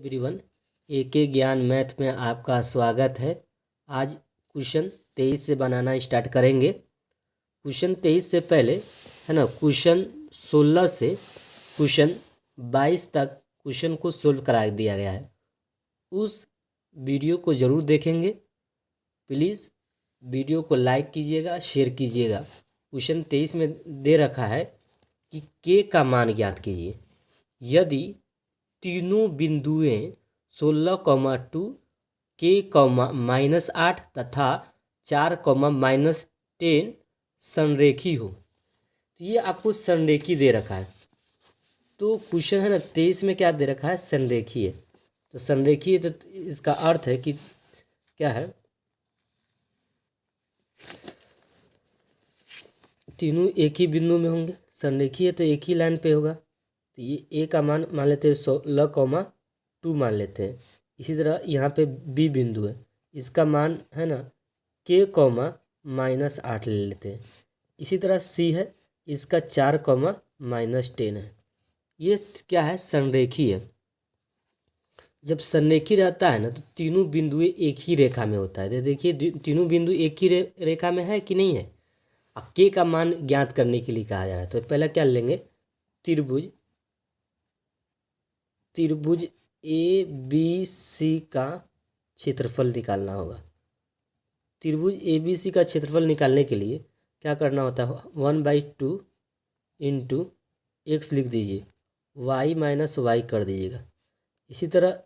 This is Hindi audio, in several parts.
एवरीवन, एके ज्ञान मैथ में आपका स्वागत है। आज क्वेश्चन 23 से बनाना स्टार्ट करेंगे। क्वेश्चन 23 से पहले है ना, क्वेश्चन 16 से क्वेश्चन 22 तक क्वेश्चन को सोल्व करा दिया गया है। उस वीडियो को ज़रूर देखेंगे। प्लीज़ वीडियो को लाइक कीजिएगा, शेयर कीजिएगा। क्वेश्चन 23 में दे रखा है कि के का मान ज्ञात कीजिए यदि तीनों बिंदुएं 16,2 के -8 तथा 4, -10 संरेखी हो। तो ये आपको संरेखी दे रखा है। तो क्वेश्चन है ना 23 में क्या दे रखा है, संरेखी है। तो संरेखी है तो इसका अर्थ है कि क्या है, तीनों एक ही बिंदु में होंगे। संरेखी है तो एक ही लाइन पे होगा। तो ये ए का मान लेते हैं 16,2 मान लेते हैं। इसी तरह यहाँ पे बी बिंदु है, इसका मान है ना के -8 ले लेते हैं। इसी तरह सी है, इसका 4, -10 है। ये क्या है, संरेखी है। जब संरेखी रहता है ना तो तीनों बिंदु एक ही रेखा में होता है। तो देखिए तीनों बिंदु एक ही रेखा में है कि नहीं है। के का मान ज्ञात करने के लिए कहा जा रहा है। तो पहले क्या लेंगे, त्रिभुज ए बी सी का क्षेत्रफल निकालना होगा। त्रिभुज ए बी सी का क्षेत्रफल निकालने के लिए क्या करना होता है, 1/2 इंटू एक्स लिख दीजिए, वाई माइनस वाई कर दीजिएगा। इसी तरह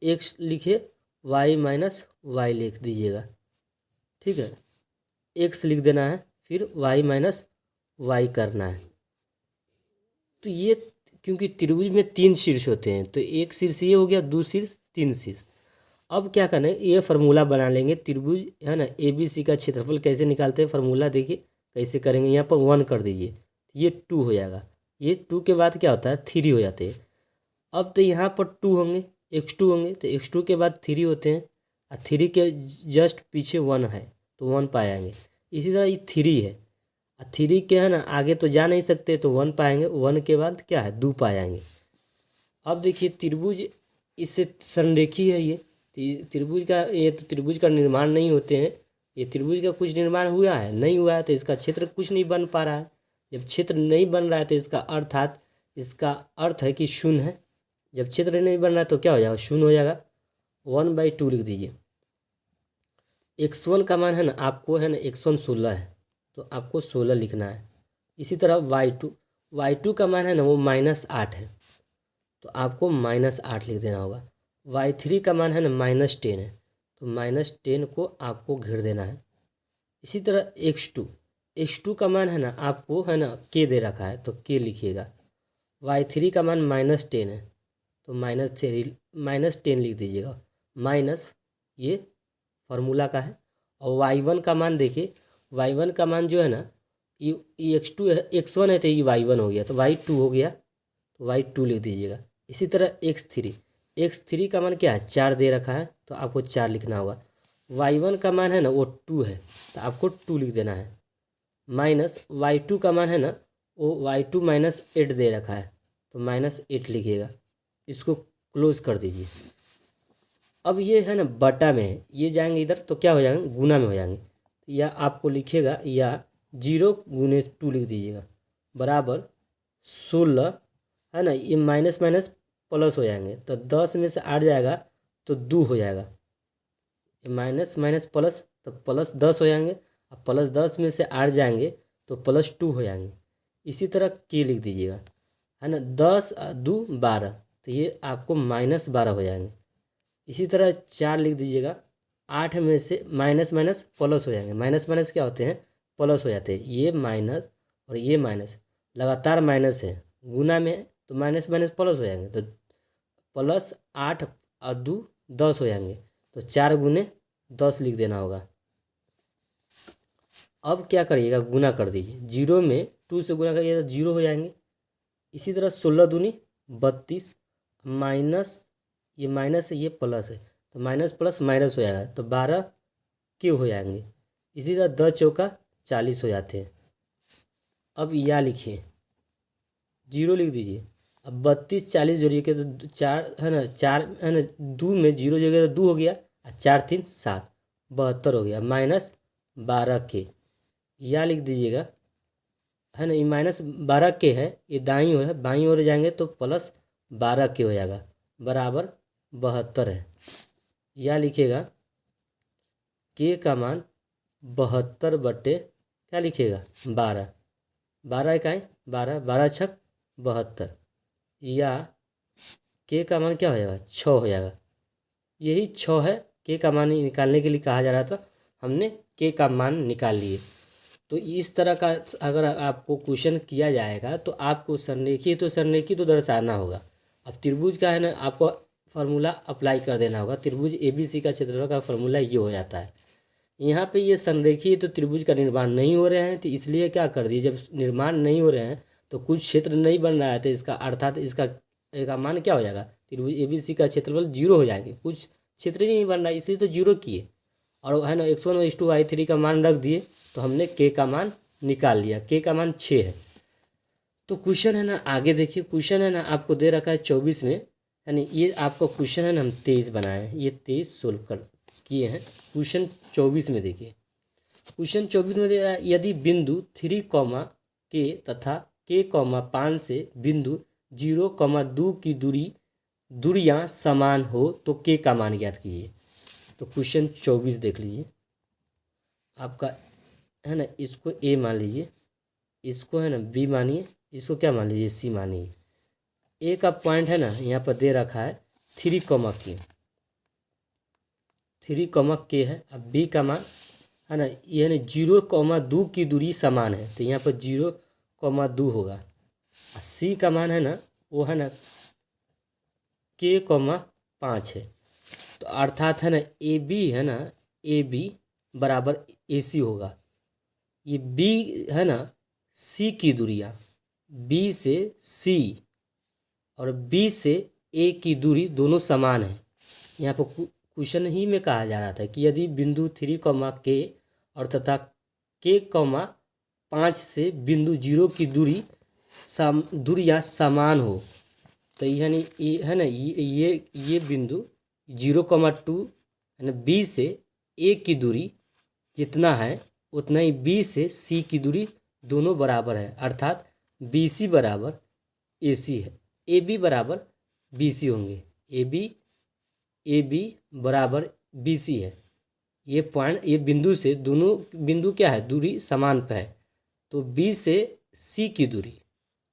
एक्स लिखिए, वाई माइनस वाई लिख दीजिएगा। ठीक है, एक्स लिख देना है, फिर वाई माइनस वाई करना है। तो ये क्योंकि त्रिभुज में 3 शीर्ष होते हैं तो एक शीर्ष ये हो गया, 2 शीर्ष, 3 शीर्ष। अब क्या करना है, ये फार्मूला बना लेंगे। त्रिभुज है ना ए बी सी का क्षेत्रफल कैसे निकालते हैं, फार्मूला देखिए कैसे करेंगे। यहाँ पर 1 कर दीजिए, ये 2 हो जाएगा। ये 2 के बाद क्या होता है, 3 हो जाते हैं। अब तो यहाँ पर 2 होंगे, x2 होंगे, तो x2 के बाद 3 होते हैं और 3 के जस्ट पीछे 1 है तो 1 पाएंगे। इसी तरह ये 3 है, 3 के है ना आगे तो जा नहीं सकते तो 1 पाएंगे। 1 के बाद क्या है, 2 पाएंगे। अब देखिए त्रिभुज इससे संरेखी है। ये त्रिभुज का, ये तो त्रिभुज का निर्माण नहीं होते हैं। ये त्रिभुज का कुछ निर्माण हुआ है, नहीं हुआ है तो इसका क्षेत्र कुछ नहीं बन पा रहा है। जब क्षेत्र नहीं बन रहा है तो इसका अर्थ है कि शून्य है। जब क्षेत्र नहीं बन रहा है तो क्या हो जाएगा, शून्य हो जाएगा। 1/2 लिख दीजिए। x1 का मान है ना आपको है ना, x1 16 है तो आपको 16 लिखना है। इसी तरह y2 का मान है ना वो -8 है तो आपको -8 लिख देना होगा। y3 का मान है ना -10 है तो -10 को आपको घेर देना है। इसी तरह x2 का मान है ना आपको है ना k दे रखा है तो k लिखिएगा। y3 का मान -10 है तो -10 लिख दीजिएगा। माइनस ये फार्मूला का है। और y1 का मान देखिए, y1 का मान जो है ना ये x2 है, x1 है तो ये y1 हो गया तो y2 हो गया तो y2 लिख दीजिएगा। इसी तरह x3 का मान क्या है, 4 दे रखा है तो आपको 4 लिखना होगा। y1 का मान है ना वो 2 है तो आपको 2 लिख देना है। माइनस y2 का मान है ना वो y2 -8 दे रखा है तो -8 लिखिएगा। इसको क्लोज कर दीजिए। अब ये है ना बटा में है, ये जाएंगे इधर तो क्या हो जाएंगे, गुना में हो जाएंगे। या आपको लिखिएगा या 0 × 2 लिख दीजिएगा बराबर 16 है ना। ये माइनस माइनस प्लस हो जाएंगे तो 10 में से 8 जाएगा तो 2 हो जाएगा। ये माइनस माइनस प्लस तो +10 हो जाएंगे। अब +10 में से 8 जाएंगे तो +2 हो जाएंगे। इसी तरह के लिख दीजिएगा है ना, 10 2 12 तो ये आपको -12 हो जाएंगे। इसी तरह 4 लिख दीजिएगा। 8 में से माइनस माइनस प्लस हो जाएंगे। माइनस माइनस क्या होते हैं, प्लस हो जाते हैं। ये माइनस और ये माइनस लगातार माइनस है, गुना में है तो माइनस माइनस प्लस हो जाएंगे तो +8 और 2 10 हो जाएंगे तो 4 × 10 लिख देना होगा। अब क्या करिएगा, गुना कर दीजिए। 0 में 2 से गुना करिए तो 0 हो जाएंगे। इसी तरह 16 दूनी 32 माइनस ये माइनस है ये प्लस है तो माइनस प्लस माइनस हो जाएगा तो 12 क्यों हो जाएंगे। इसी तरह 10 चौका 40 हो जाते हैं। अब या लिखिए, 0 लिख दीजिए। अब 32 40 जोड़िएगा तो चार है ना, चार है ना, दो में जीरो जोड़िएगा तो 2 हो गया, और 4 3 7, 72 हो गया, -12 k। या लिख दीजिएगा है ना, ये -12 k है, ये दाईं ओर है, बाईं ओर जाएंगे तो +12 k हो जाएगा, बराबर 72 है। या लिखिएगा k का मान 72 / क्या लिखिएगा 12, 12 इकाई 12, 12 छक 72, या k का मान क्या हो जाएगा 6 हो जाएगा। यही 6 है, k का मान निकालने के लिए कहा जा रहा था, हमने k का मान निकाल लिए। तो इस तरह का अगर आपको क्वेश्चन किया जाएगा तो आपको संरेखी तो दर्शाना होगा। अब त्रिभुज का है ना, आपको फार्मूला अप्लाई कर देना होगा। त्रिभुज ABC का क्षेत्रफल का फार्मूला ये हो जाता है। यहाँ पे ये संरेखीय तो त्रिभुज का निर्माण नहीं हो रहे हैं, तो इसलिए क्या कर दिए, जब निर्माण नहीं हो रहे हैं तो कुछ क्षेत्र नहीं बन रहा है, तो इसका अर्थात इसका मान क्या हो जाएगा, त्रिभुज ABC का क्षेत्रफल 0 हो जाएंगे। कुछ क्षेत्र ही नहीं बन रहा है, इसलिए तो 0 किए, और है ना x1 x2 y3 का मान रख दिए, तो हमने k का मान निकाल लिया। k का मान 6 है। तो क्वेश्चन है ना, आगे देखिए, क्वेश्चन है ना आपको दे रखा है 24 में, यानी ये आपको क्वेश्चन है ना हम 23 बनाए हैं, ये 23 सोल्व कर किए हैं। क्वेश्चन 24 में देखिए, क्वेश्चन 24 में दे रहा है, यदि बिंदु 3, k तथा k, 5 से बिंदु 0, 2 की दूरियां समान हो तो k का मान ज्ञात कीजिए। तो क्वेश्चन 24 देख लीजिए, आपका है ना, इसको a मान लीजिए, इसको है ना b मानिए, इसको क्या मान लीजिए c मानिए। a का पॉइंट है ना यहाँ पर दे रखा है 3, k 3, k है। अब b का मान है ना, ये है ना 0, 2 की दूरी समान है, तो यहाँ पर 0, 2 होगा। और c का मान है ना, वो है ना k, 5 है। तो अर्थात है ना AB है ना, AB बराबर AC होगा। ये B है ना, C की दूरियाँ, B से C और B से A की दूरी दोनों समान है। यहाँ पर क्वेश्चन ही में कहा जा रहा था कि यदि बिंदु 3, k और तथा k, 5 से बिंदु 0 की दूरियाँ समान हो, तो यानी ये है ना, ये बिंदु 0, 2 है ना, B से A की दूरी जितना है उतना ही B से C की दूरी दोनों बराबर है, अर्थात BC बराबर AC है, AB बराबर BC होंगे। AB बराबर BC है। ये पॉइंट, ये बिंदु से दोनों बिंदु क्या है, दूरी समान पे है, तो B से C की दूरी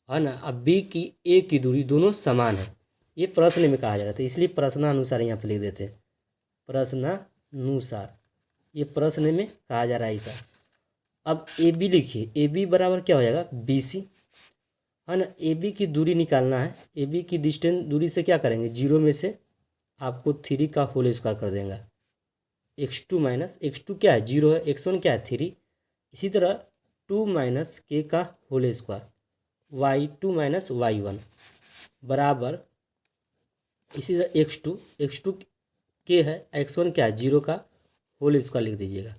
है ना, अब B की A की दूरी दोनों समान है। ये प्रश्न में कहा जा रहा था, इसलिए प्रश्नानुसार यहाँ पर लिख देते हैं, प्रश्नानुसार, ये प्रश्न में कहा जा रहा है ऐसा। अब AB लिखिए, AB बराबर क्या हो जाएगा BC है ना। AB की दूरी निकालना है, AB की डिस्टेंस दूरी से क्या करेंगे, 0 में से आपको 3 का होल स्क्वायर कर देंगे, x2 माइनस x2 क्या है 0 है, x1 क्या है 3, इसी तरह 2 - k का होल स्क्वायर, y2 - y1 बराबर, इसी तरह x2 k है, x1 क्या है 0 का होल स्क्वायर लिख दीजिएगा।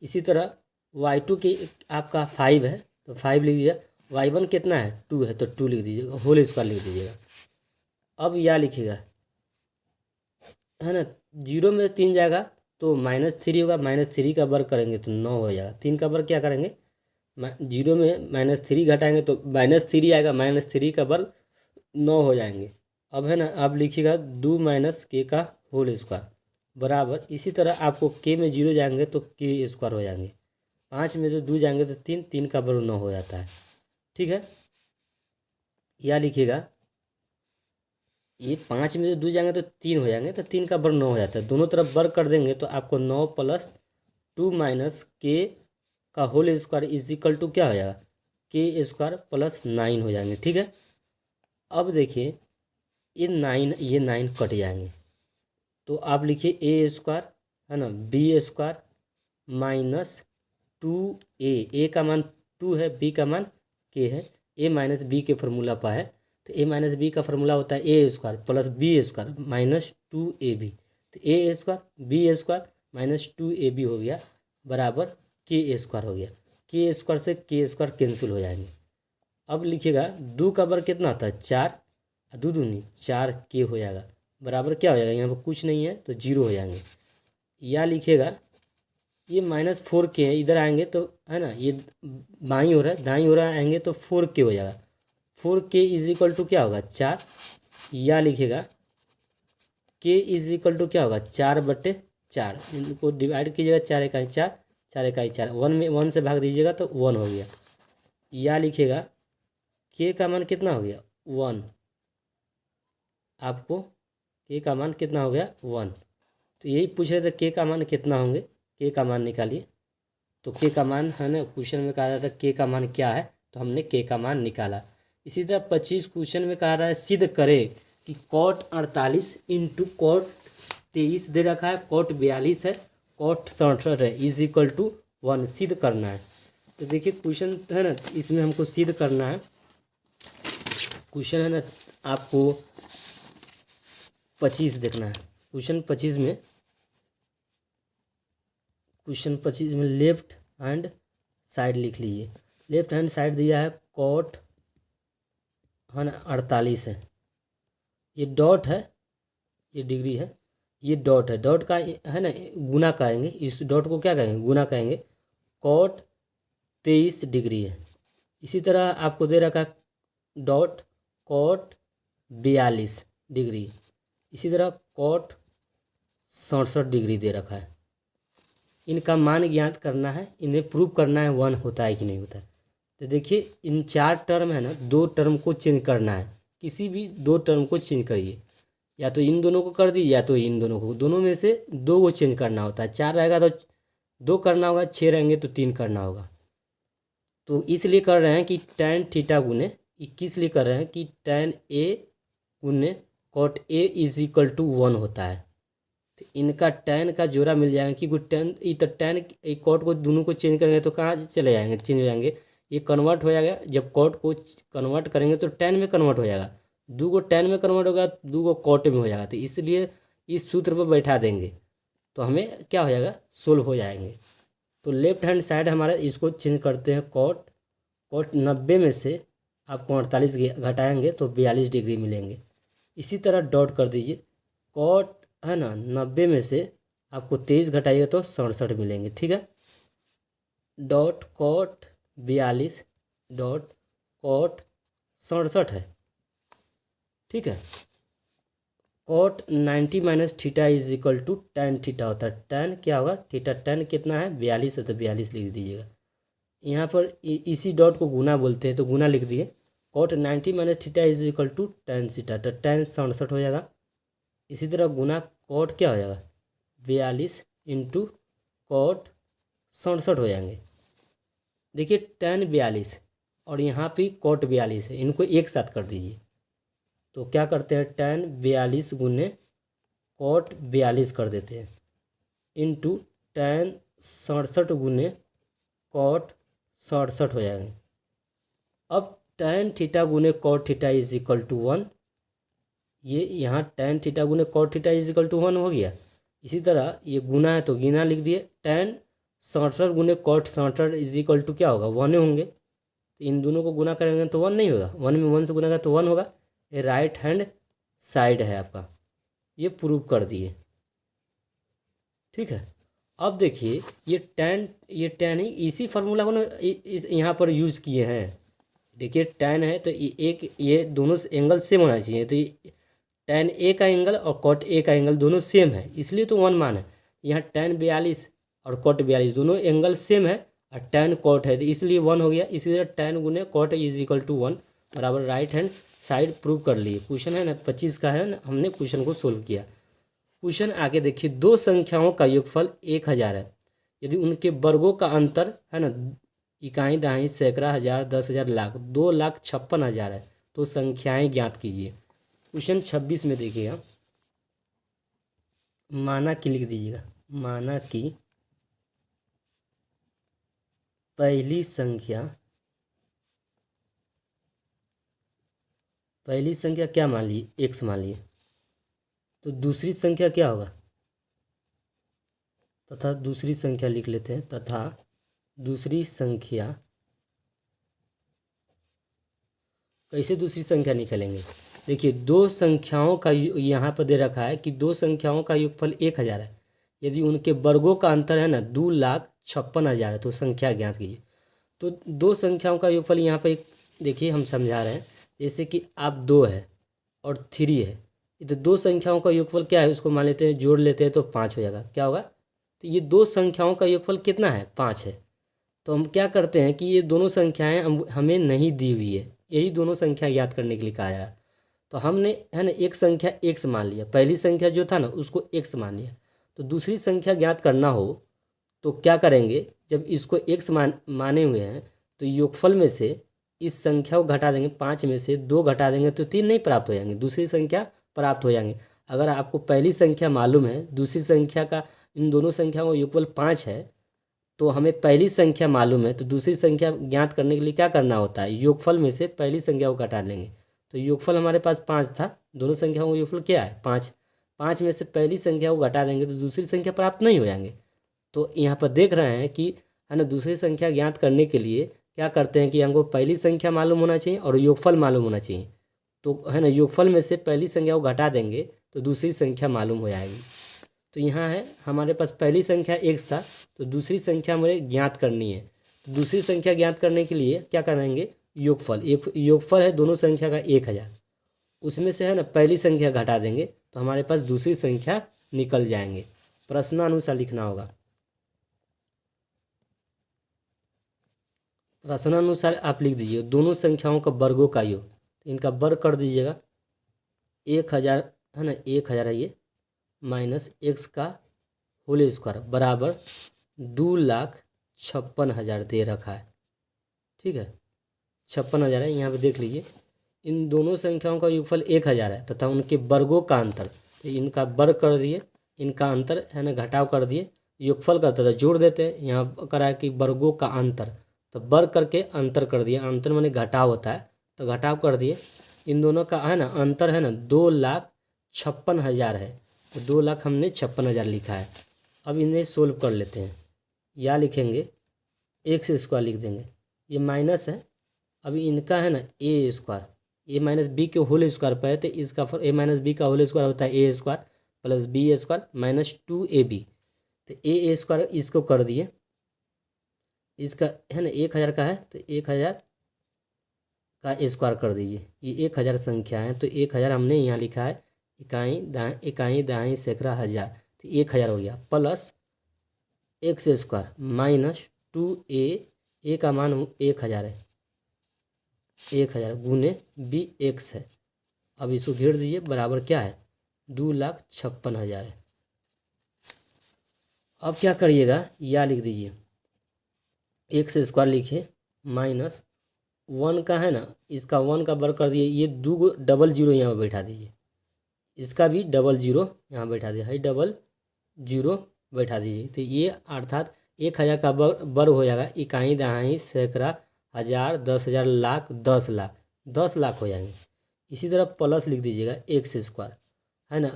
इसी तरह y2 के आपका 5 है तो 5 लिख दीजिएगा, y1 कितना है 2 है तो 2 लिख दीजिएगा, होल स्क्वायर लिख दीजिएगा। अब यह लिखिएगा है ना, 0 में 3 जाएगा तो -3 होगा, -3 का वर्ग करेंगे तो 9 हो जाएगा। 3 का वर्ग क्या करेंगे, 0 में -3 घटाएंगे तो -3 आएगा, -3 का वर्ग 9 हो जाएंगे। अब है ना, आप लिखिएगा 2 - k का होल स्क्वायर बराबर, इसी तरह आपको k में 0 जाएंगे तो k स्क्वायर हो जाएंगे, 5 में जो 2 जाएंगे तो 3, 3 का वर्ग 9 हो जाता है। ठीक है, या लिखिएगा ये 5 में जो 2 जाएंगे तो 3 हो जाएंगे, तो 3 का वर्ग 9 हो जाता है। दोनों तरफ वर्ग कर देंगे तो आपको 9 + 2 - k का whole square is equal to क्या हो जाएगा, k स्क्वायर + 9 हो जाएंगे। ठीक है, अब देखिए ये 9 कट जाएंगे, तो आप लिखिए a स्क्वायर है ना, b स्क्वायर -2a, a का मान 2 है, b का मान k है, a - b के फार्मूला पर है, तो a - b का फार्मूला होता है a square + b square -2ab, तो a square b square -2ab हो गया बराबर k स्क्वायर हो गया। k स्क्वायर से k स्क्वायर कैंसिल हो जाएंगे। अब लिखिएगा 2 का वर्ग कितना होता है 4, दो दूनी 4k हो जाएगा, बराबर क्या हो जाएगा, यहाँ पर कुछ नहीं है तो 0 हो जाएंगे। या लिखेगा ये -4k है, इधर आएंगे तो है ना, ये बाईं हो रहा है, दाईं हो रहा आएंगे तो 4k हो जाएगा। 4k इज इक्वल टू क्या होगा, 4। या लिखेगा k इज इक्वल टू क्या होगा, 4/4। इनको डिवाइड कीजिएगा, 4 इकाई 4, 4 इकाई 4, 1 में 1 से भाग दीजिएगा तो 1 हो गया। या लिखेगा k का मान कितना हो गया, 1। आपको k का मान कितना हो गया, 1। तो यही पूछ रहे थे k का मान कितना होंगे, k का मान निकालिए। तो k का मान है ना, क्वेश्चन में कहा रहा था k का मान क्या है, तो हमने k का मान निकाला। इसी तरह 25 क्वेश्चन में कहा रहा है सिद्ध करे कि cot 48 इंटू cot 23 दे रखा है, cot 42 है, cot 67 है, इज इक्वल टू 1 सिद्ध करना है। तो देखिए क्वेश्चन है ना, इसमें हमको सिद्ध करना है। क्वेश्चन है ना आपको 25 देखना है। क्वेश्चन 25 में लेफ्ट हैंड साइड लिख लीजिए। लेफ्ट हैंड साइड दिया है cot है ना 48 है, ये डॉट है, ये डिग्री है, ये डॉट है, डॉट का है ना गुना कहेंगे, इस डॉट को क्या कहेंगे, गुना कहेंगे। cot 23 डिग्री है। इसी तरह आपको दे रखा है डॉट cot 42 डिग्री। इसी तरह cot 67 डिग्री दे रखा है। इनका मान ज्ञात करना है, इन्हें प्रूव करना है 1 होता है कि नहीं होता है। तो देखिए इन 4 टर्म है ना, 2 टर्म को चेंज करना है, किसी भी 2 टर्म को चेंज करिए, या तो इन दोनों को कर दीजिए या तो इन दोनों को, दोनों में से 2 को चेंज करना होता है। 4 रहेगा तो 2 करना होगा, 6 रहेंगे तो 3 करना होगा। तो इसलिए कर रहे हैं कि tan थीटा गुने 21 लिए कर रहे हैं कि tan a गुने cot a is equal to 1 होता है। तो इनका tan का जोड़ा मिल जाएगा, क्योंकि tan इधर tan cot को दोनों को चेंज करेंगे तो कहाँ चले जाएंगे, चेंज हो जाएंगे, ये कन्वर्ट हो जाएगा। जब cot को कन्वर्ट करेंगे तो tan में कन्वर्ट हो जाएगा, 2 को tan में कन्वर्ट होगा, 2 को cot में हो जाएगा। तो इसलिए इस सूत्र पर बैठा देंगे तो हमें क्या हो जाएगा, सोल्व हो जाएंगे। तो लेफ्ट हैंड साइड हमारा इसको चेंज करते हैं, cot 90 में से आपको 48 घटाएंगे तो 42 डिग्री मिलेंगे। इसी तरह डॉट कर दीजिए, cot है ना 90 में से आपको 23 घटाइएगा तो 67 मिलेंगे, ठीक है। डॉट cot 42 डॉट cot 67 है, ठीक है। cot 90 minus theta is equal to tan theta होता है। tan क्या होगा, थीटा tan कितना है, 42 है तो 42 लिख दीजिएगा। यहाँ पर इसी डॉट को गुना बोलते हैं तो गुना लिख दिए। cot 90 minus theta is equal to tan theta, तो tan 67 हो जाएगा। इसी तरह गुना cot क्या हो जाएगा, 42 इंटू cot 67 हो जाएंगे। देखिए tan 42 और यहाँ पे cot 42 है, इनको एक साथ कर दीजिए। तो क्या करते हैं, tan 42 गुने cot 42 कर देते हैं, इंटू tan 67 गुने cot 67 हो जाएंगे। अब tan थीटा गुने cot theta is equal to 1, ये यहाँ tan थीटा गुने cot theta is equal to 1 हो गया। इसी तरह ये गुना है तो गिना लिख दिए, tan 67 गुने cot 67 इज इक्वल टू क्या होगा, 1 होंगे। तो इन दोनों को गुना करेंगे तो 1 नहीं होगा, 1 में 1 से गुना करें तो 1 होगा। ये राइट हैंड साइड है आपका, ये प्रूव कर दिए, ठीक है। अब देखिए ये tan ही इसी फार्मूला को ना यहाँ पर यूज़ किए हैं। देखिए tan है तो ये दोनों एंगल सेम होना चाहिए, तो tan a का एंगल और cot a का एंगल दोनों सेम है, इसलिए तो 1 मान है। यहाँ tan 42 और cot 42 दोनों एंगल सेम है और tan cot है तो इसलिए 1 हो गया। इसी तरह tan गुने cot इज इक्वल टू 1 बराबर राइट हैंड साइड प्रूव कर लिए। क्वेश्चन है ना 25 का है ना, हमने क्वेश्चन को सोल्व किया। क्वेश्चन आगे देखिए, 2 संख्याओं का योगफल 1000 है, यदि उनके वर्गों का अंतर है ना इकाई दहाई सैकड़ा हज़ार 10,000 लाख 2,56,000 है, तो संख्याएं ज्ञात कीजिए। क्वेश्चन 26 में देखिएगा, माना कि लिख दीजिएगा, माना कि पहली संख्या क्या मान लिए, x मान लिए, तो दूसरी संख्या क्या होगा, तथा दूसरी संख्या लिख लेते हैं, तथा दूसरी संख्या, कैसे दूसरी संख्या निकालेंगे, देखिए दो संख्याओं का यहाँ पर दे रखा है कि दो संख्याओं का योगफल 1000 है। यदि उनके वर्गों का अंतर है ना 2,56,000 है तो संख्या ज्ञात कीजिए। तो दो संख्याओं का योगफल यहाँ पर एक देखिए हम समझा रहे हैं। जैसे कि आप 2 है और 3 है, ये तो दो संख्याओं का योगफल क्या है, उसको मान लेते हैं, जोड़ लेते हैं तो 5 हो जाएगा। क्या होगा, तो ये दो संख्याओं का योगफल कितना है, 5 है। तो हम क्या करते हैं कि ये दोनों संख्याएं हमें नहीं दी हुई है, यही दोनों संख्या याद करने के लिए कहा जा रहा है। तो हमने है ना एक संख्या x मान लिया, पहली संख्या जो था ना उसको x मान लिया। तो दूसरी संख्या ज्ञात करना हो तो क्या करेंगे, जब इसको x माने हुए हैं तो योगफल में से इस संख्या को घटा देंगे, 5 में से 2 घटा देंगे तो 3 नहीं प्राप्त हो जाएंगे, दूसरी संख्या प्राप्त हो जाएंगे। अगर आपको पहली संख्या मालूम है, दूसरी संख्या का, इन दोनों संख्याओं का योगफल 5 है, तो हमें पहली संख्या मालूम है तो दूसरी संख्या ज्ञात करने के लिए क्या करना होता है, योगफल में से पहली संख्या को घटा लेंगे। तो योगफल हमारे पास 5 था, दोनों संख्याओं का योगफल क्या है, 5। 5 में से पहली संख्या को घटा देंगे तो दूसरी संख्या प्राप्त नहीं हो जाएंगे। तो यहाँ पर देख रहे हैं कि है ना दूसरी संख्या ज्ञात करने के लिए क्या करते हैं कि हमको पहली संख्या मालूम होना चाहिए और योगफल मालूम होना चाहिए। तो है ना योगफल में से पहली संख्या को घटा देंगे तो दूसरी संख्या मालूम हो जाएगी। तो यहाँ है हमारे पास पहली संख्या x था, तो दूसरी संख्या हमें ज्ञात करनी है। तो दूसरी संख्या ज्ञात करने के लिए क्या करेंगे, योगफल, एक योगफल है दोनों संख्या का 1000, उसमें से है ना पहली संख्या घटा देंगे तो हमारे पास दूसरी संख्या निकल जाएंगे। प्रश्नानुसार लिखना होगा। प्रश्नानुसार आप लिख दीजिए दोनों संख्याओं का वर्गों का योग, तो इनका वर्ग कर दीजिएगा। 1000 है ना, 1000 है ये, माइनस x का होल स्क्वायर बराबर 2,56,000 दे रखा है। ठीक है, 56,000 है, यहाँ पे देख लीजिए। इन दोनों संख्याओं का योगफल 1000 है तथा उनके वर्गों का अंतर, तो इनका वर्ग कर दिए, इनका अंतर है ना घटाव कर दिए, योगफल करता था जोड़ देते हैं, यहाँ करा है कि वर्गों का अंतर, तो वर्ग करके अंतर कर दिया, अंतर माने घटाव होता है तो घटाव कर दिए। इन दोनों का है ना अंतर है ना 2,56,000 है, तो 2,00,000 हमने 56,000 लिखा है। अब इन्हें सोल्व कर लेते हैं। या लिखेंगे x स्क्वायर लिख देंगे, ये माइनस है, अभी इनका है ना A square, A minus B के होल स्क्वायर पर है तो इसका ए माइनस बी का होल स्क्वायर होता है A square plus B square minus 2ab। तो ए स्क्वायर इसको कर दिए, इसका है ना 1000 का है तो 1000 का स्क्वायर कर दीजिए। ये 1000 संख्या है तो 1000 हमने यहाँ लिखा है, इकाई दहाई सैकड़ा हज़ार, तो 1000 हो गया, plus x square minus 2a, ए का मान 1000 है, 1000 गुने बी x है। अब इसको घेर दीजिए, बराबर क्या है, 2,56,000 है। अब क्या करिएगा, या लिख दीजिए x स्क्वायर लिखिए माइनस 1 का है ना, इसका 1 का वर्ग कर दिए, ये 2 डबल जीरो यहाँ पर बैठा दीजिए, इसका भी डबल जीरो यहाँ बैठा दिया है, डबल जीरो बैठा दीजिए। तो ये अर्थात 1000 का वर्ग हो जाएगा, इकाई दहाई सैकड़ा हज़ार 10,000 लाख 10,00,000, 10,00,000 हो जाएंगे। इसी तरह प्लस लिख दीजिएगा x स्क्वायर है ना,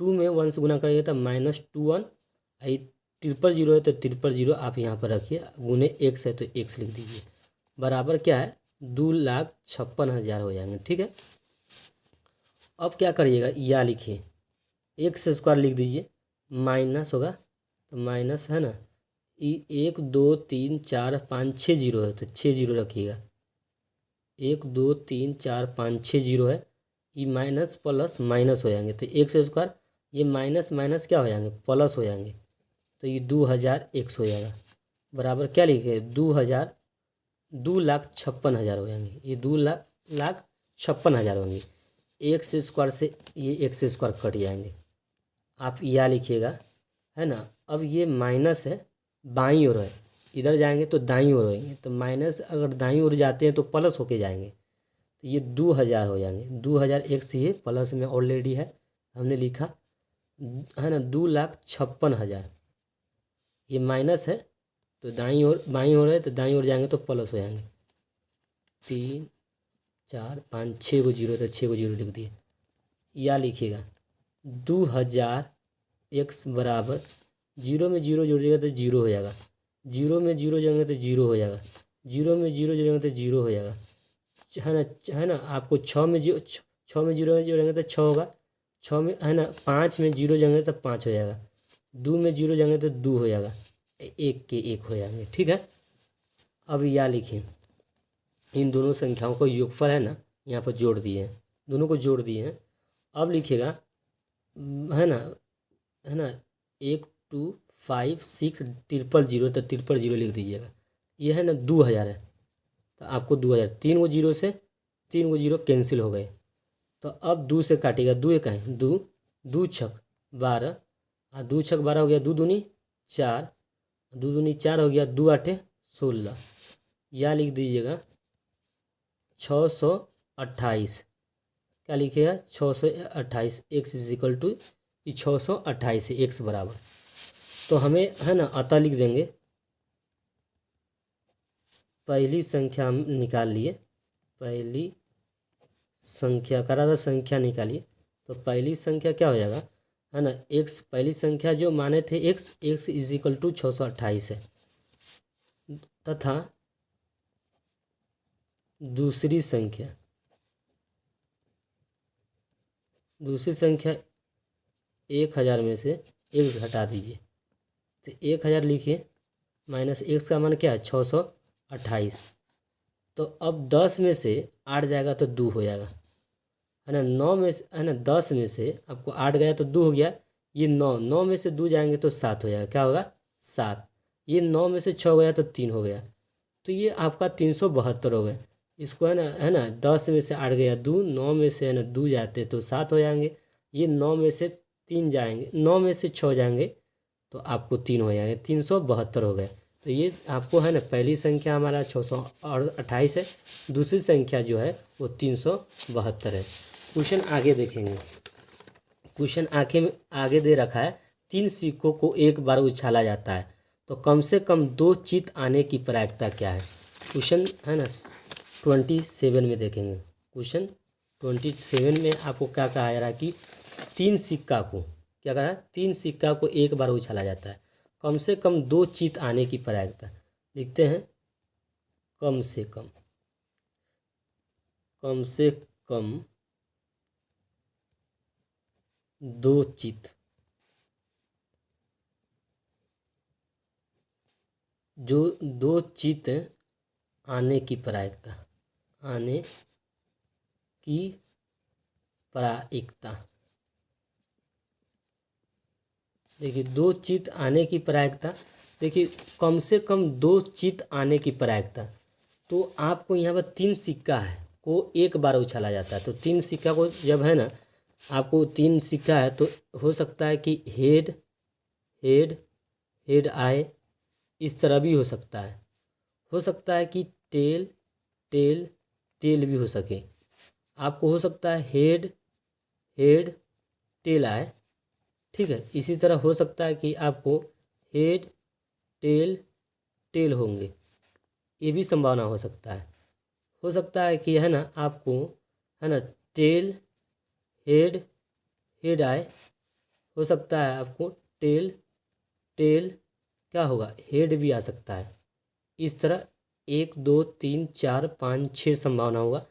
2 में 1 से गुना करिएगा तो माइनस 2 1, ट्रिपल जीरो है तो ट्रिपल जीरो आप यहाँ पर रखिए, गुने x है तो x लिख दीजिए, बराबर क्या है 2,56,000 हो जाएंगे। ठीक है, अब क्या करिएगा, या लिखिए x स्क्वायर लिख दीजिए, माइनस होगा तो माइनस है ना, 1 2 3 4 5 6 जीरो है तो 6 जीरो रखिएगा, 1 2 3 4 5 6 जीरो है, ये माइनस प्लस माइनस हो जाएंगे तो x स्क्वायर, ये माइनस माइनस क्या हो जाएंगे, प्लस हो जाएंगे, तो ये 2,000x हो जाएगा, बराबर क्या लिखे 2,56,000 हो जाएंगे, ये 2,56,000 होंगे। एक्स स्क्वायर से ये एक्स स्क्वायर कट जाएंगे, आप या लिखिएगा है ना। अब ये माइनस है, बाईं ओर है, इधर जाएंगे तो दाईं ओर होएंगे, तो माइनस अगर दाईं ओर जाते हैं तो प्लस होके जाएंगे, तो ये 2,000 हो जाएंगे। 2,000x ये प्लस में ऑलरेडी है, हमने लिखा है ना 2,56,000, ये माइनस है तो दाईं ओर बाईं ओर है तो दाईं ओर जाएंगे तो प्लस हो जाएंगे, 3 4 5 6 को जीरो तो 6 को जीरो लिख दिए। या लिखिएगा 2,000x बराबर, जीरो में जीरो जोड़िएगा तो जीरो हो जाएगा, जीरो में जीरो जोड़ेंगे तो जीरो हो जाएगा, जीरो में जीरो जोड़ेंगे तो जीरो हो जाएगा, है ना आपको 6 में 6 में जीरो जोड़ेंगे तो 6 होगा, 6 में है ना, 5 में जीरो जोड़ेंगे तो 5 हो जाएगा, 2 में जीरो जोड़ेंगे तो 2 हो जाएगा, 1 के 1 हो जाएंगे। ठीक है, अब यह लिखिए, इन दोनों संख्याओं को योगफल है ना यहाँ पर जोड़ दिए हैं, दोनों को जोड़ दिए हैं। अब लिखिएगा है ना 1 2 5 6 ट्रिपल जीरो, तो ट्रिपल जीरो लिख दीजिएगा। ये है ना 2000 है, तो आपको 2000, 3 गो जीरो से 3 गो जीरो कैंसिल हो गए, तो अब 2 से काटिएगा, 2 एक है, 2 2 छक 12, 2 छक 12 हो गया, 2 दूनी 4, 2 दूनी 4 हो गया, 2 आठे 16, या लिख दीजिएगा 628। क्या लिखिएगा 628, एक्स इज इक्वल टू 628 से एक्स बराबर, तो हमें है ना अतः लिख देंगे, पहली संख्या हम निकाल लिए, पहली संख्या करा था, संख्या निकालिए, तो पहली संख्या क्या हो जाएगा है ना एक्स, पहली संख्या जो माने थे एक्स इज इक्वल टू 628 है, तथा दूसरी संख्या 1000 में से एक्स घटा दीजिए, तो 1000 लिखिए, माइनस एक्स का मान क्या है 628, तो अब 10 में से 8 जाएगा तो 2 हो जाएगा, है ना 9 में से है ना 10 में से आपको 8 गया तो 2 हो गया, ये 9 में से 2 जाएंगे तो 7 हो जाएगा, क्या होगा 7, ये 9 में से 6 गया तो 3 हो गया, तो ये आपका 372 हो गए। इसको है ना 10 में से 8 गया 2, 9 में से है ना 2 जाते तो 7 हो जाएंगे, ये 9 में से 3 जाएंगे, 9 में से 6 जाएंगे तो आपको 3 हो जाएंगे, 372 हो गए। तो ये आपको है ना पहली संख्या हमारा 628 है, दूसरी संख्या जो है वो 372 है। क्वेश्चन आगे देखेंगे, क्वेश्चन आगे दे रखा है, 3 सिक्कों को एक बार उछाला जाता है तो कम से कम 2 चित आने की प्रायिकता क्या है। क्वेश्चन है ना 27 में देखेंगे, क्वेश्चन 27 में आपको क्या कहा जा रहा है कि 3 सिक्का को क्या कहा है, 3 सिक्का को एक बार उछाला जाता है, कम से कम 2 चित आने की प्रायिकता, लिखते हैं कम से कम 2 चित, जो 2 चित आने की प्रायिकता, देखिए 2 चित आने की प्रायिकता, देखिए कम से कम 2 चित आने की प्रायिकता, तो आपको यहाँ पर 3 सिक्का है को एक बार उछाला जाता है, तो 3 सिक्का को जब है ना आपको 3 सिक्का है तो हो सकता है कि हेड हेड हेड आए, इस तरह भी हो सकता है कि टेल टेल टेल भी हो सके, आपको हो सकता है हेड हेड टेल आए, ठीक है। इसी तरह हो सकता है कि आपको हेड टेल टेल होंगे, ये भी संभावना हो सकता है कि है ना आपको है ना टेल हेड हेड आए, हो सकता है आपको टेल टेल क्या होगा हेड भी आ सकता है। इस तरह 1 2 3 4 5 6 संभावना होगा।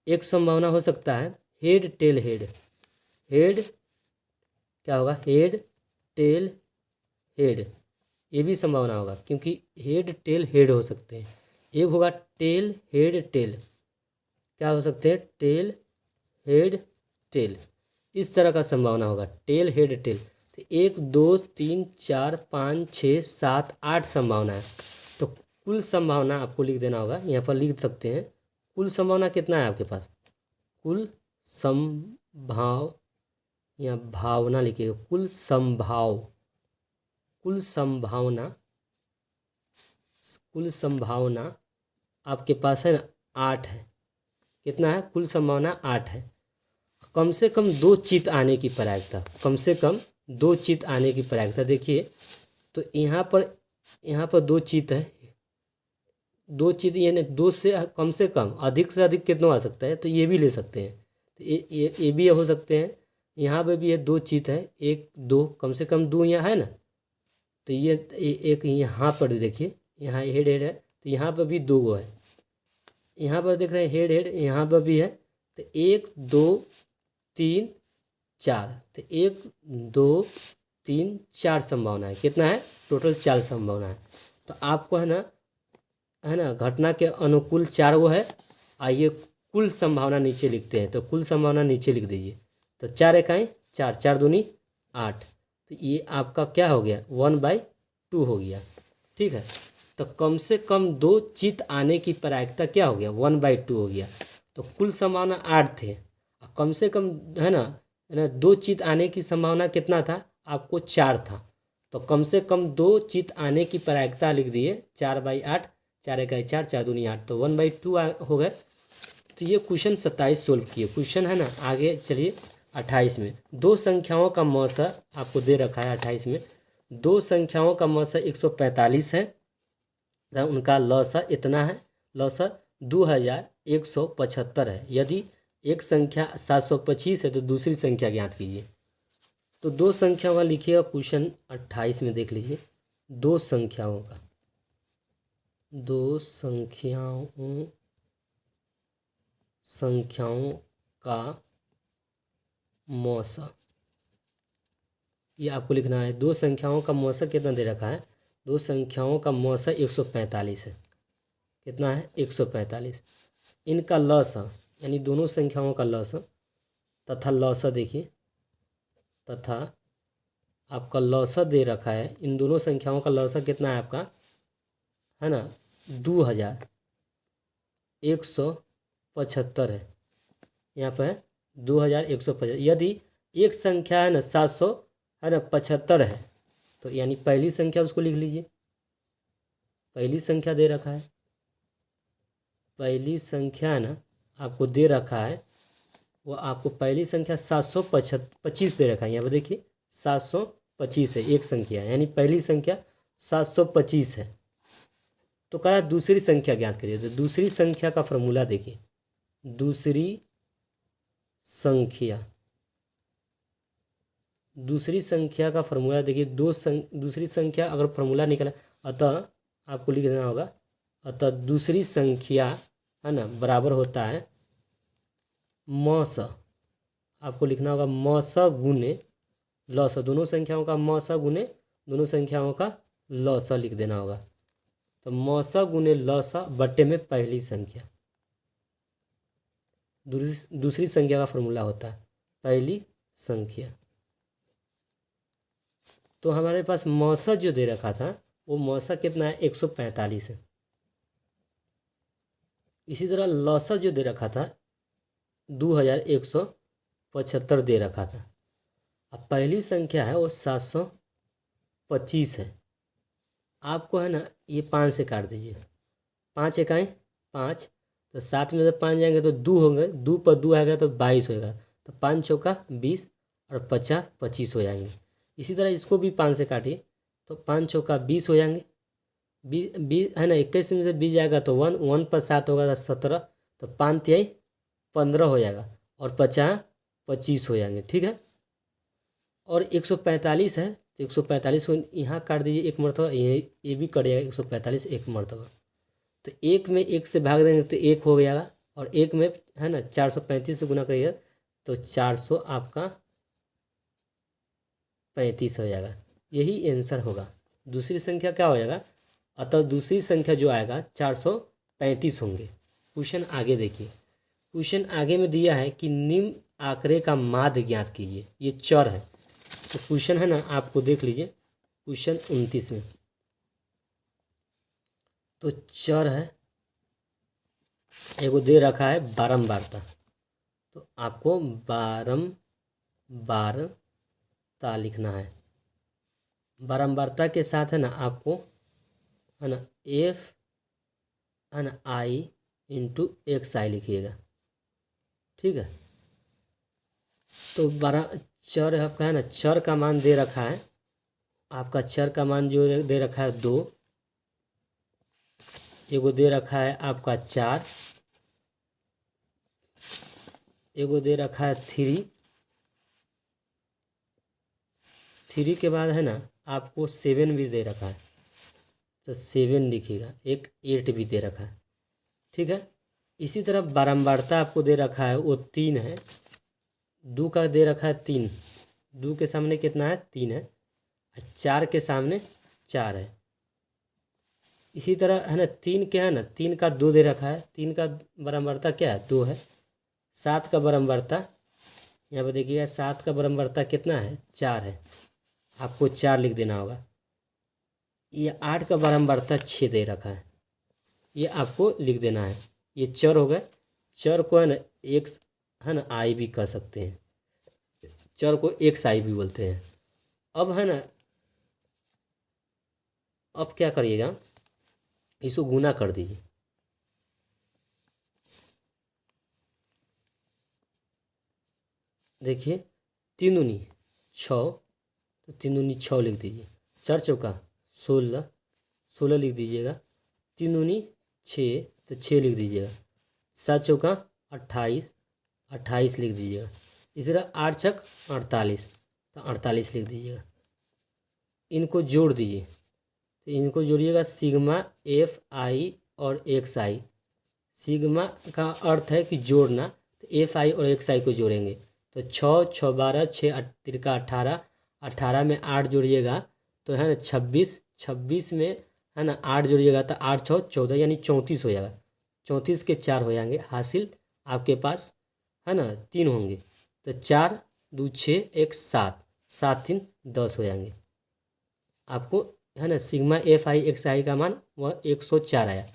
एक संभावना हो सकता है हेड टेल हेड, हेड क्या होगा हेड टेल हेड, ये भी संभावना होगा क्योंकि हेड टेल हेड हो सकते हैं। एक होगा टेल हेड टेल, क्या हो सकते हैं टेल हेड टेल, इस तरह का संभावना होगा टेल हेड टेल। तो 1 2 3 4 5 6 7 8 संभावना है, तो कुल संभावना आपको लिख देना होगा, यहाँ पर लिख सकते हैं कुल संभावना कितना है आपके पास, कुल संभाव या भावना लिखिएगा, कुल संभावना आपके पास है ना 8 है, कितना है कुल संभावना 8 है। कम से कम 2 चित आने की प्रायिकता, कम से कम 2 चित आने की प्रायिकता, देखिए तो यहाँ पर 2 चित है, 2 चित यानी 2 से कम से कम, अधिक से अधिक कितना आ सकता है, तो ये भी ले सकते हैं, तो ये भी हो सकते हैं। यहाँ पे भी ये 2 चित है, 1 2 कम से कम 2 यहाँ है ना, तो ये एक यहाँ पर देखिए यहाँ हेड हेड है, तो यहाँ पर भी 2 गो है, यहाँ पर देख रहे हैं हेड हेड, यहाँ पर भी है, तो 1 2 3 4, तो 1 2 3 4 संभावना है। कितना है? टोटल 4 संभावना है। तो आपको है ना घटना के अनुकूल 4 वो है। आइए कुल संभावना नीचे लिखते हैं, तो कुल संभावना नीचे लिख दीजिए। तो 4 इकाई 4, 4 दूनी 8, तो ये आपका क्या हो गया? 1/2 हो गया। ठीक है, तो कम से कम 2 चित्त आने की प्रायिकता क्या हो गया? 1/2 हो गया। तो कुल संभावना 8 थे, कम से कम है ना 2 चित्त आने की संभावना कितना था? आपको 4 था। तो कम से कम 2 चित्त आने की प्रायिकता लिख दिए 4/8, 4 इकाई 4, 4 दूनी 8, तो 1/2 हो गए। तो ये क्वेश्चन 27 सोल्व किए। क्वेश्चन है ना, आगे चलिए 28 में। दो संख्याओं का मौसा आपको दे रखा है 28 में। दो संख्याओं का मौसा 145 है, उनका लौसा इतना है, लौसा 2175 है। यदि एक संख्या 725 है तो दूसरी संख्या ज्ञात कीजिए। तो दो संख्याओं का लिखिएगा, क्वेश्चन 28 में देख लीजिए। दो संख्याओं का मौसा, ये आपको लिखना है। दो संख्याओं का मौसा कितना दे रखा है? दो संख्याओं का मौसा 145 है। कितना है? 145। इनका लौसा, यानी दोनों संख्याओं का लौसा तथा लौसा देखिए, तथा आपका लौसा दे रखा है। इन दोनों संख्याओं का लौसा कितना है आपका? है ना 2175 है। यहाँ पर 2175। यदि एक संख्या है ना 700 है ना 75 है, तो यानी पहली संख्या उसको लिख लीजिए। पहली संख्या दे रखा है, पहली संख्या है ना आपको दे रखा है, वो आपको पहली संख्या 725 दे रखा है। यहाँ पर देखिए 725 है एक संख्या, यानी पहली संख्या 725 है। तो कहा दूसरी संख्या ज्ञात करिए। तो दूसरी संख्या का फॉर्मूला देखिए। दूसरी संख्या का फॉर्मूला देखिए। दूसरी संख्या अगर फॉर्मूला निकला, अतः आपको लिख देना होगा, अतः दूसरी संख्या है ना बराबर होता है मौसा। आपको लिखना होगा मौसा गुने लौसा। दोनों संख्याओं का मौसा गुने दोनों संख्याओं का लौसा लिख देना होगा। तो मौसा गुने लौसा बट्टे में पहली संख्या। दूसरी संख्या का फॉर्मूला होता है पहली संख्या। तो हमारे पास मौसा जो दे रखा था वो मौसा कितना है? 145 है। इसी तरह लौसा जो दे रखा था 2175 दे रखा था। अब पहली संख्या है वो 725 है। आपको है ना ये 5 से काट दीजिए। 5 इकाई 5, तो 7 में से 5 जाएंगे तो 2 होंगे, 2 पर 2 आएगा तो 22 होएगा। तो 5 चौका 20 और 50 25 हो जाएंगे। इसी तरह इसको भी 5 से काटिए, तो 5 चौका 20 हो जाएंगे। 20 है ना, 21 में से 20 जाएगा तो 1 पर 7 होगा तो 17, तो 5 तिहाई 15 हो जाएगा और 50 25 हो जाएंगे। ठीक है, और 145 है तो 145 को यहाँ काट दीजिए एक मरतबा, ये भी कट जाएगा 145 एक मरतबा। तो एक में एक से भाग देंगे तो एक हो जाएगा, और एक में है ना 435 से गुना करिएगा तो 400 आपका 35 हो जाएगा। यही आंसर होगा। दूसरी संख्या क्या हो जाएगा? अतः दूसरी संख्या जो आएगा 435 होंगे। क्वेश्चन आगे देखिए। क्वेश्चन आगे में दिया है कि निम्न आंकड़े का माध्य ज्ञात कीजिए। ये चर है। तो क्वेश्चन है ना आपको देख लीजिए क्वेश्चन 29 में। तो चर है, एगो दे रखा है बारंबारता। तो आपको बारंबारता लिखना है। बारंबारता के साथ है ना आपको है ना एफ है ना आई इंटू एक्स आई लिखिएगा। ठीक है, तो चर आपका है ना, चर का मान दे रखा है आपका। चर का मान जो दे रखा है 2, एगो दे रखा है आपका 4, एगो दे रखा है 3 के बाद है ना आपको 7 भी दे रखा है, तो 7 लिखिएगा। एक 8 भी दे रखा है। ठीक है, इसी तरह बारंबारता आपको दे रखा है वो 3 है, 2 का दे रखा है 3, 2 के सामने कितना है 3 है, 4 के सामने 4 है। इसी तरह है ना 3 क्या है ना 3 का 2 दे रखा है, 3 का बारंबारता क्या है 2 है। 7 का बारंबारता यहाँ पर देखिएगा 7 का बारंबारता कितना है 4 है, आपको 4 लिख देना होगा। ये 8 का बारंबारता 6 दे रखा है, ये आपको लिख देना है। ये चर हो गए, चर को है ना एक्स है ना आई भी कह सकते हैं, चर को एक्स आई भी बोलते हैं। अब है ना अब क्या करिएगा, इसको गुना कर दीजिए। देखिए 3 दूनी 6, तो 3 दूनी 6 लिख दीजिए। 4 चौका 16, 16 लिख दीजिएगा। 3 दूनी 6, तो 6 लिख दीजिएगा। 7 चौका 28, 28 लिख दीजिएगा। इसी तरह 8 छक 48, तो 48 लिख दीजिएगा। इनको जोड़ दीजिए, तो इनको जोड़िएगा सिग्मा एफ आई और एक्स आई। सिग्मा का अर्थ है कि जोड़ना, तो एफ आई और एक्स आई को जोड़ेंगे तो 6 6 12 6 तिरका 18, 18 में 8 जोड़िएगा तो है ना 26, 26 में है ना 8 जोड़िएगा तो 8 6 14 यानी 34 हो जाएगा। 34 के 4 हो जाएंगे, हासिल आपके पास है ना 3 होंगे, तो 4 2 6 1 7, 7 3 10 हो जाएंगे। आपको है ना सिग्मा एफ आई एक्स आई का मान वह 104 आया।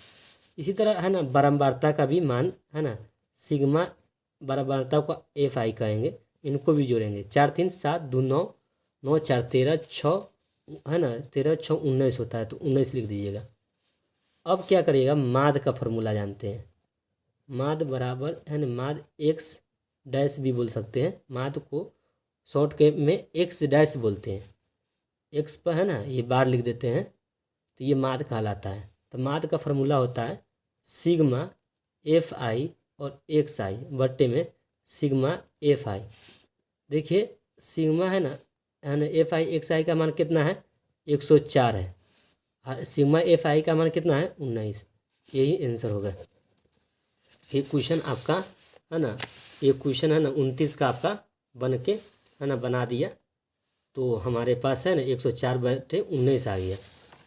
इसी तरह है ना बारंबारता का भी मान है ना सिग्मा बारंबारता को एफ आई कहेंगे, इनको भी जोड़ेंगे। 4 3 7 2 9, 9 4 13 6 है ना 13 6 19 होता है, तो 19 लिख दीजिएगा। अब क्या करिएगा, माद का फॉर्मूला जानते हैं। माद बराबर है ना माद एक्स डैश भी बोल सकते हैं, माद को शॉर्ट के में एक्स डैश बोलते हैं। एक्स पर है ना ये बार लिख देते हैं, तो ये माद कहलाता है। तो माद का फॉर्मूला होता है सिग्मा एफ आई और एक्स आई बट्टे में सिग्मा एफ आई। देखिए सिग्मा है ना एफ आई एक्स आई का मान कितना है 104 है, और सिग्मा एफ आई का मान कितना है 19। यही आंसर होगा। ये क्वेश्चन आपका है ना, ये क्वेश्चन है ना 29 का आपका बन के है ना बना दिया। तो हमारे पास है ना 104/19 आ गया।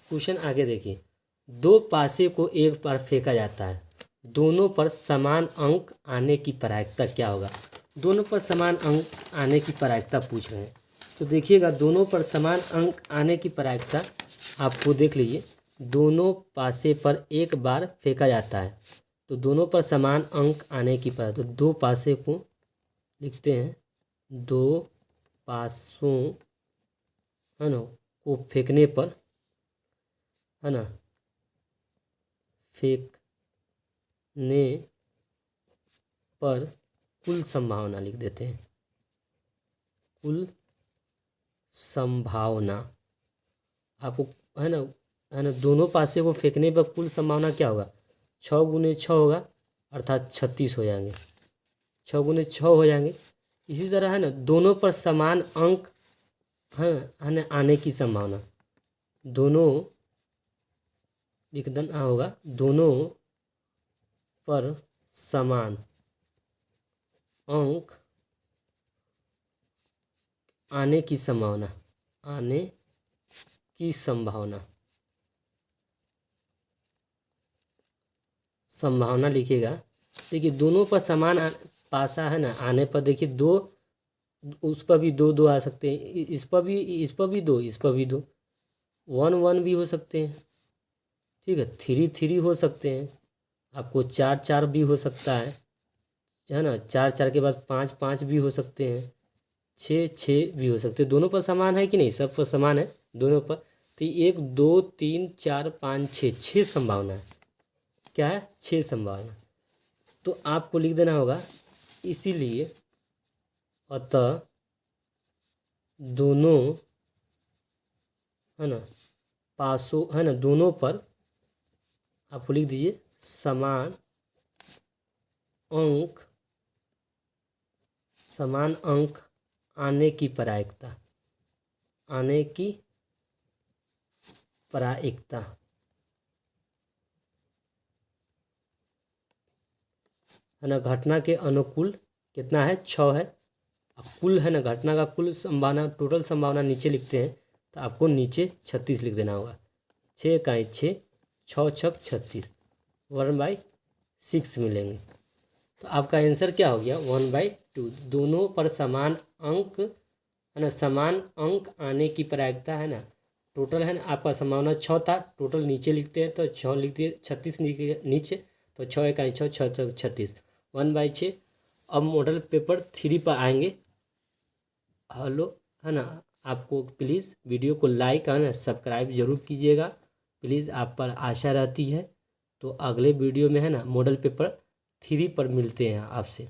क्वेश्चन आगे देखिए, दो पासे को एक बार फेंका जाता है, दोनों पर समान अंक आने की प्रायिकता क्या होगा। दोनों पर समान अंक आने की प्रायिकता पूछ रहे हैं, तो देखिएगा दोनों पर समान अंक आने की प्रायिकता आपको देख लीजिए। दोनों पासे पर एक बार फेंका जाता है, तो दोनों पर समान अंक आने की प्रायिकता, तो दो पासे को लिखते हैं, दो पासों है ना को फेंकने पर है ना फेंकने पर कुल संभावना लिख देते हैं। कुल संभावना आपको है ना दोनों पासे को फेंकने पर कुल संभावना क्या होगा, 6 गुने 6 होगा, अर्थात 36 हो जाएंगे। 6 गुने 6 हो जाएंगे। इसी तरह है ना दोनों पर समान अंक है ना आने की संभावना, दोनों लिख देना होगा, दोनों पर समान अंक आने की संभावना, आने की संभावना, संभावना लिखिएगा। देखिए दोनों पर समान पासा है ना आने पर, देखिए दो उस पर भी दो दो आ सकते हैं, इस पर भी दो, इस पर भी दो, 1 1 भी हो सकते हैं, ठीक है, 3 3 हो सकते हैं, आपको 4 4 भी हो सकता है ना, 4 4 के बाद 5 5 भी हो सकते हैं, 6 6 भी हो सकते हैं। दोनों पर समान है कि नहीं, सब पर समान है दोनों पर। तो 1 2 3 4 5 6, 6 संभावना है, क्या है 6 संभावना। तो आपको लिख देना होगा, इसीलिए अतः दोनों है ना पासों है ना दोनों पर आपको लिख दीजिए समान अंक आने की प्रायिकता, आने की प्रायिकता। है ना, घटना के अनुकूल कितना है, 6 है। अब कुल है ना, घटना का कुल संभावना, टोटल संभावना नीचे लिखते हैं तो आपको नीचे 36 लिख देना होगा। 6 इकाई 6, 6 छक 36, 1/6 मिलेंगे। तो आपका आंसर क्या हो गया, 1/2। दोनों पर समान अंक है ना, समान अंक आने की प्रायिकता है ना। टोटल है ना आपका संभावना 6 था, टोटल नीचे लिखते हैं तो 6 लिख दिए, 36 नीचे, तो 6 इकाई 6, 6 छक 36, 1/6। अब मॉडल पेपर 3 पर आएंगे। हेलो है ना, आपको प्लीज़ वीडियो को लाइक है ना सब्सक्राइब जरूर कीजिएगा, प्लीज़ आप पर आशा रहती है। तो अगले वीडियो में है ना मॉडल पेपर 3 पर मिलते हैं आपसे।